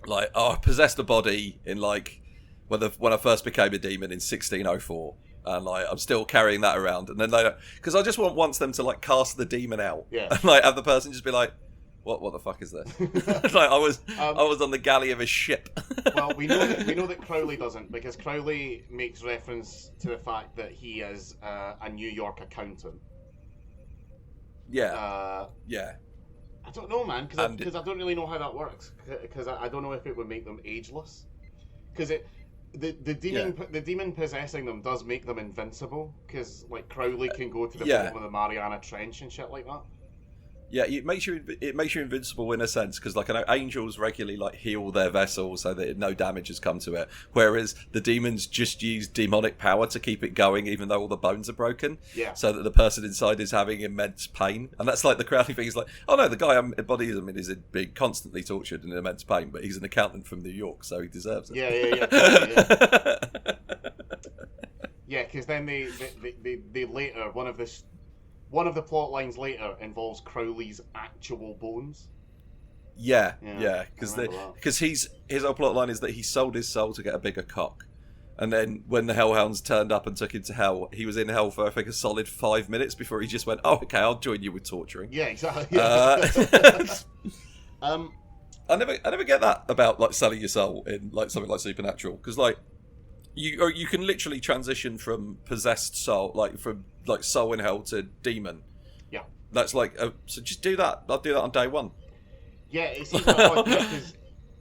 Like, I possessed a body in like when I first became a demon in 1604. And like I'm still carrying that around, and then they don't, because I just want them to like cast the demon out, and like have the person just be like, what the fuck is this? Like I was on the galley of a ship. Well, we know that Crowley doesn't, because Crowley makes reference to the fact that he is a New York accountant. Yeah. I don't know, man, because I don't really know how that works, because I don't know if it would make them ageless, because the demon possessing them does make them invincible, because like Crowley can go to the bottom of the Mariana Trench and shit like that. Yeah, it makes you invincible in a sense, because like I know angels regularly like heal their vessel so that no damage has come to it, whereas the demons just use demonic power to keep it going, even though all the bones are broken. Yeah. So that the person inside is having immense pain, and that's like the Crowley thing. Is like, oh no, the guy embodies him and is being constantly tortured and in immense pain, but he's an accountant from New York, so he deserves it. Yeah. Yeah, because then they later one of the plot lines later involves Crowley's actual bones. Yeah, because his whole plot line is that he sold his soul to get a bigger cock, and then when the Hellhounds turned up and took him to hell, he was in hell for I think a solid 5 minutes before he just went, "Oh, okay, I'll join you with torturing." Yeah, exactly. I never get that about like selling your soul in like something like Supernatural, because like you can literally transition from possessed soul, like from like soul in hell to demon. Yeah, that's like so just do that. I'll do that on day one. Yeah, it seems like odd, because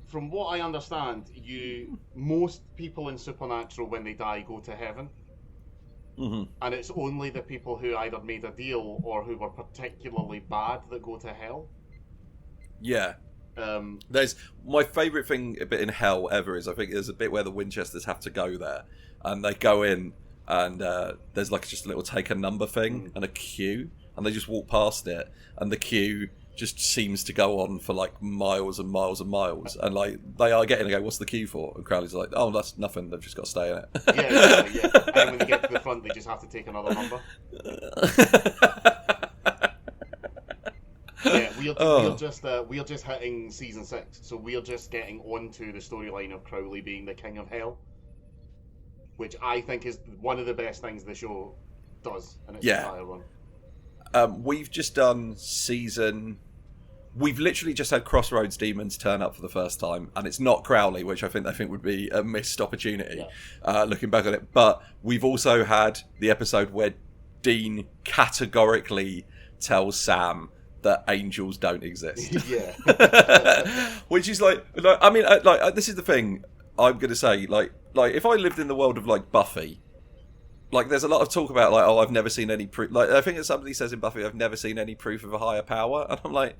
from what I understand, most people in Supernatural when they die go to heaven, and it's only the people who either made a deal or who were particularly bad that go to hell. Yeah. There's my favourite thing a bit in hell ever is I think there's a bit where the Winchesters have to go there, and they go in and there's like just a little take a number thing and a queue, and they just walk past it, and the queue just seems to go on for like miles and miles and miles, and like they are getting to go, what's the queue for? And Crowley's like, oh, that's nothing, they've just got to stay in it. Yeah. And when they get to the front, they just have to take another number. Yeah, we're just hitting season 6, so we're just getting onto the storyline of Crowley being the king of hell, which I think is one of the best things the show does in its entire run. We've just done we've literally just had Crossroads demons turn up for the first time, and it's not Crowley, which I think would be a missed opportunity, looking back on it. But we've also had the episode where Dean categorically tells Sam that angels don't exist. Yeah. Which is like I mean, this is the thing I'm going to say. Like if I lived in the world of like Buffy, like there's a lot of talk about like, oh, I've never seen any proof. Like I think that somebody says in Buffy, I've never seen any proof of a higher power, and I'm like,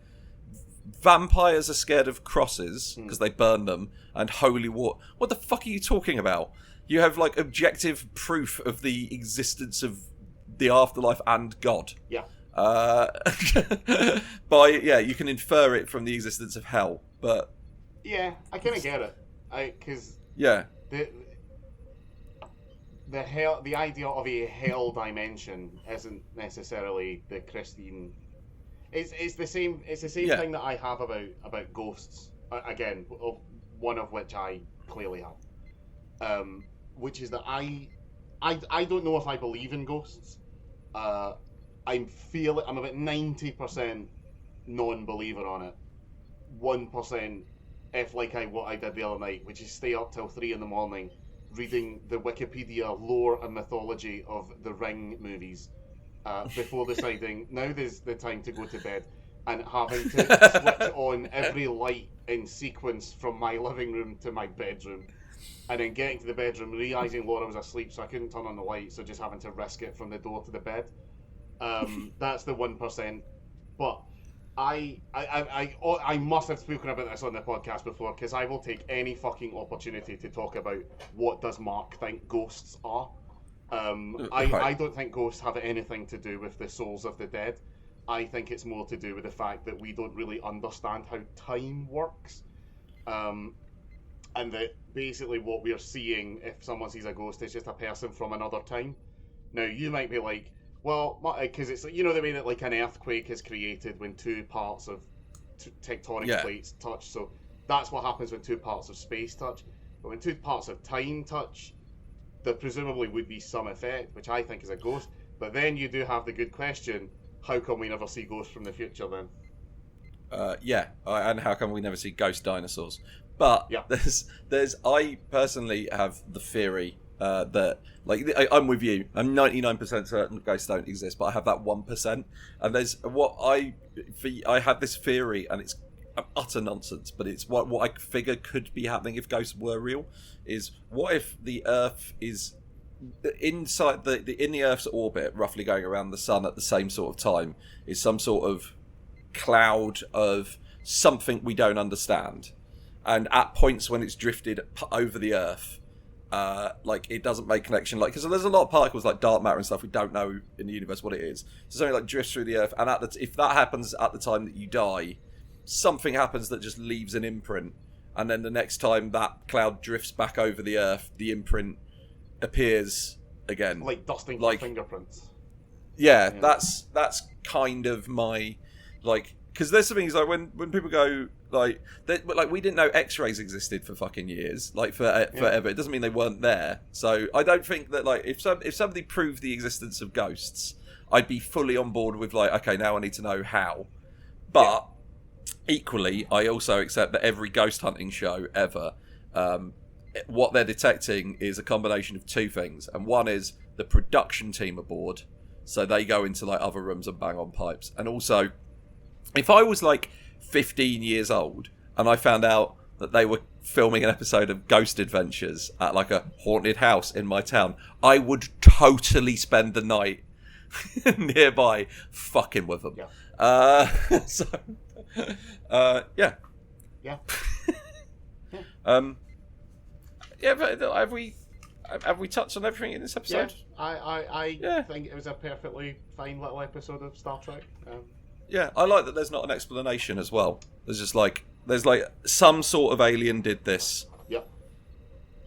vampires are scared of crosses because they burn them, and holy water. What the fuck are you talking about? You have like objective proof of the existence of the afterlife and God. Yeah. You can infer it from the existence of hell, but I kind of get it, because the idea of a hell dimension isn't necessarily the Christine. It's the same thing that I have about ghosts. Again, one of which I clearly have, which is that I don't know if I believe in ghosts. I'm about 90% non-believer on it, 1% if like what I did the other night, which is stay up till 3 a.m. reading the Wikipedia lore and mythology of the Ring movies before deciding now there's the time to go to bed, and having to switch on every light in sequence from my living room to my bedroom, and then getting to the bedroom, realising Laura was asleep, so I couldn't turn on the light, so just having to risk it from the door to the bed. That's the 1%. But I must have spoken about this on the podcast before, because I will take any fucking opportunity to talk about what does Mark think ghosts are. I don't think ghosts have anything to do with the souls of the dead. I think it's more to do with the fact that we don't really understand how time works. And that basically what we're seeing, if someone sees a ghost, is just a person from another time. Now, you might be like, well, because it's, you know, the way that like an earthquake is created when two parts of tectonic plates touch. So that's what happens when two parts of space touch. But when two parts of time touch, there presumably would be some effect, which I think is a ghost. But then you do have the good question, how come we never see ghosts from the future then? And how come we never see ghost dinosaurs? But I personally have the theory that, like, I'm with you. I'm 99% certain ghosts don't exist, but I have that 1%. And there's I have this theory, and it's utter nonsense, but it's what I figure could be happening if ghosts were real. Is what if the Earth is inside in the Earth's orbit, roughly going around the sun at the same sort of time, is some sort of cloud of something we don't understand, and at points when it's drifted over the Earth, like it doesn't make connection, like, because there's a lot of particles like dark matter and stuff we don't know in the universe what it is, so something like drifts through the Earth, and if that happens at the time that you die, something happens that just leaves an imprint, and then the next time that cloud drifts back over the Earth, the imprint appears again, like dusting like fingerprints. Yeah, that's kind of my, like, because there's some things like when people go like we didn't know X-rays existed for fucking years, like forever. It doesn't mean they weren't there. So I don't think that, like, if somebody proved the existence of ghosts, I'd be fully on board with, like, okay, now I need to know how. But equally, I also accept that every ghost hunting show ever, what they're detecting is a combination of two things, and one is the production team aboard, so they go into like other rooms and bang on pipes, and also if I was like 15 years old and I found out that they were filming an episode of Ghost Adventures at like a haunted house in my town, I would totally spend the night nearby fucking with them. But have we touched on everything in this episode? I think it was a perfectly fine little episode of Star Trek. I like that there's not an explanation as well. There's some sort of alien did this. Yep.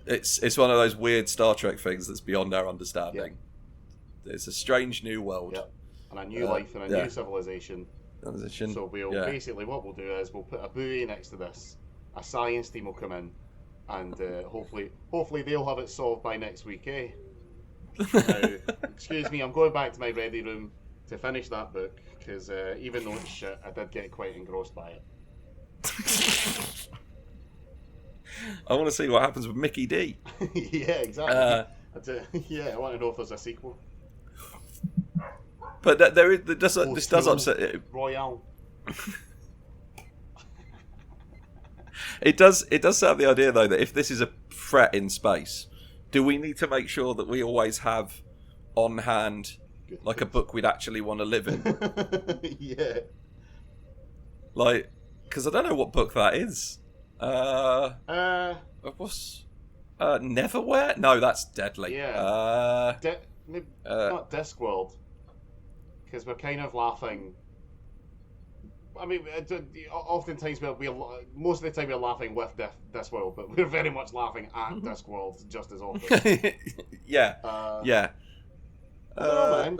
It's one of those weird Star Trek things that's beyond our understanding. Yep. It's a strange new world. Yep. And a new life and a new civilization. So basically what we'll do is we'll put a buoy next to this. A science team will come in, and hopefully they'll have it solved by next week, eh? Now, excuse me, I'm going back to my ready room to finish that book, because even though it's shit, I did get quite engrossed by it. I want to see what happens with Mickey D. Yeah, exactly. I want to know if there's a sequel. But this does upset it. Royale. It does set up the idea, though, that if this is a threat in space, do we need to make sure that we always have on hand like a book we'd actually want to live in? Yeah. Like, because I don't know what book that is. What's Neverwhere? No, that's Deadly. Yeah. Not Discworld, because we're kind of laughing. I mean, oftentimes most of the time we're laughing with Discworld, but we're very much laughing at Discworld just as often. Yeah. I don't know, man.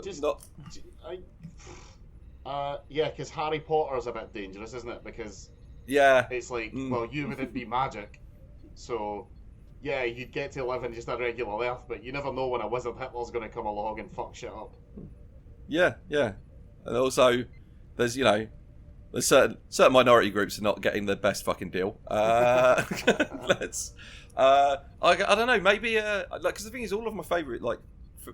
Because Harry Potter's a bit dangerous, isn't it? Because it's like, well, you wouldn't be magic, so you'd get to live in just a regular Earth, but you never know when a wizard Hitler's going to come along and fuck shit up. Yeah. And also, there's There's certain minority groups are not getting the best fucking deal. Let's. I don't know. Maybe because the thing is, all of my favourite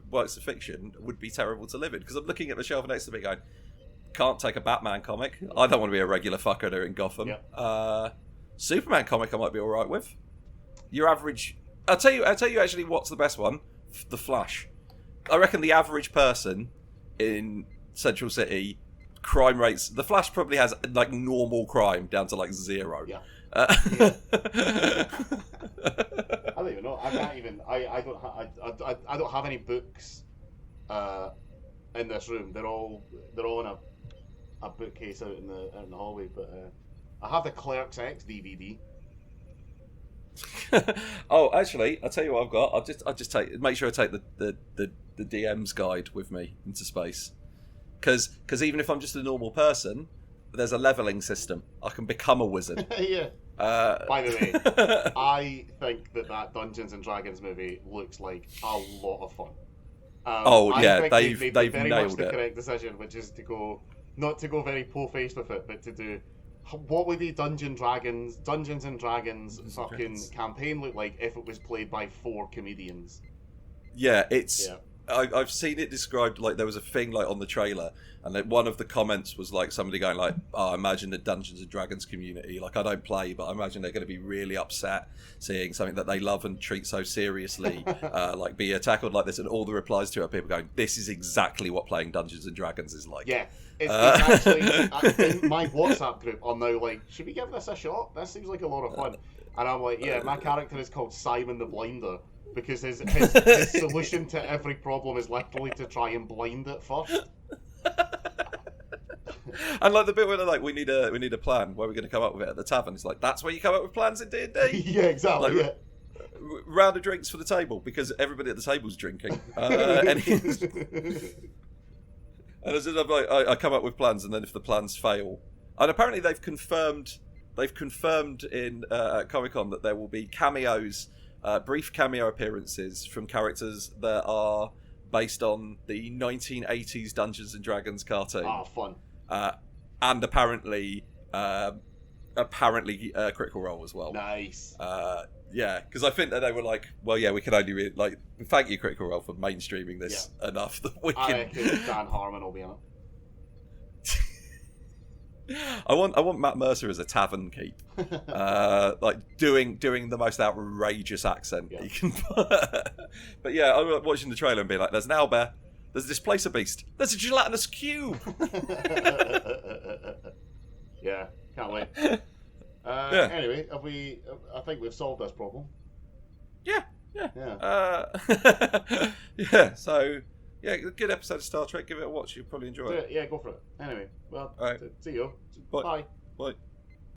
works of fiction would be terrible to live in. Because I'm looking at the shelf next to me, going, can't take a Batman comic. I don't want to be a regular fucker there in Gotham. Yep. Superman comic I might be all right with. Your average. I'll tell you actually what's the best one. The Flash. I reckon the average person in Central City, crime rates. The Flash probably has like normal crime down to like 0. Yeah. I don't even know. I can't even. I don't have any books in this room. They're all in a bookcase out in the hallway. But I have the Clerks X DVD. Oh, actually, I'll tell you what I've got. I'll just make sure I take the DM's guide with me into space, because even if I'm just a normal person, there's a leveling system. I can become a wizard. Yeah. By the way, I think that Dungeons and Dragons movie looks like a lot of fun. They've very nailed much the it. correct decision, which is not to go very po-faced with it, but to do what would the Dungeons and Dragons fucking campaign look like if it was played by 4 comedians? Yeah, I've seen it described like there was a thing like on the trailer, and like one of the comments was like somebody going like, "Oh, I imagine the Dungeons and Dragons community, like I don't play, but I imagine they're going to be really upset seeing something that they love and treat so seriously, like be tackled like this." And all the replies to it are people going, "This is exactly what playing Dungeons and Dragons is like." Yeah, it's actually in my WhatsApp group are now like, "Should we give this a shot? This seems like a lot of fun." And I'm like, "Yeah, my character is called Simon the Blinder." Because his solution to every problem is literally to try and blind it first. And like the bit where they're like, we need a plan. Where are we going to come up with it at the tavern? It's like, that's where you come up with plans in D&D. Yeah, exactly. Like, round of drinks for the table because everybody at the table's drinking. And as if I come up with plans, and then if the plans fail, and apparently they've confirmed in Comic-Con that there will be cameos. Brief cameo appearances from characters that are based on the 1980s Dungeons and Dragons cartoon. Oh, fun! And apparently Critical Role as well. Nice. Yeah, because I think that they were like, well, yeah, we can only thank you, Critical Role, for mainstreaming this enough that we can. I reckon Dan Harmon will be on it. I want Matt Mercer as a tavern keep, like doing the most outrageous accent he can. But yeah, I was watching the trailer and being like, "There's an owlbear, there's a displacer beast, there's a gelatinous cube." Yeah, can't wait. Anyway, I think we've solved this problem. Yeah. Yeah. So. Yeah, good episode of Star Trek. Give it a watch. You'll probably enjoy it. Yeah, go for it. Anyway, well, right. See you. Bye. Bye.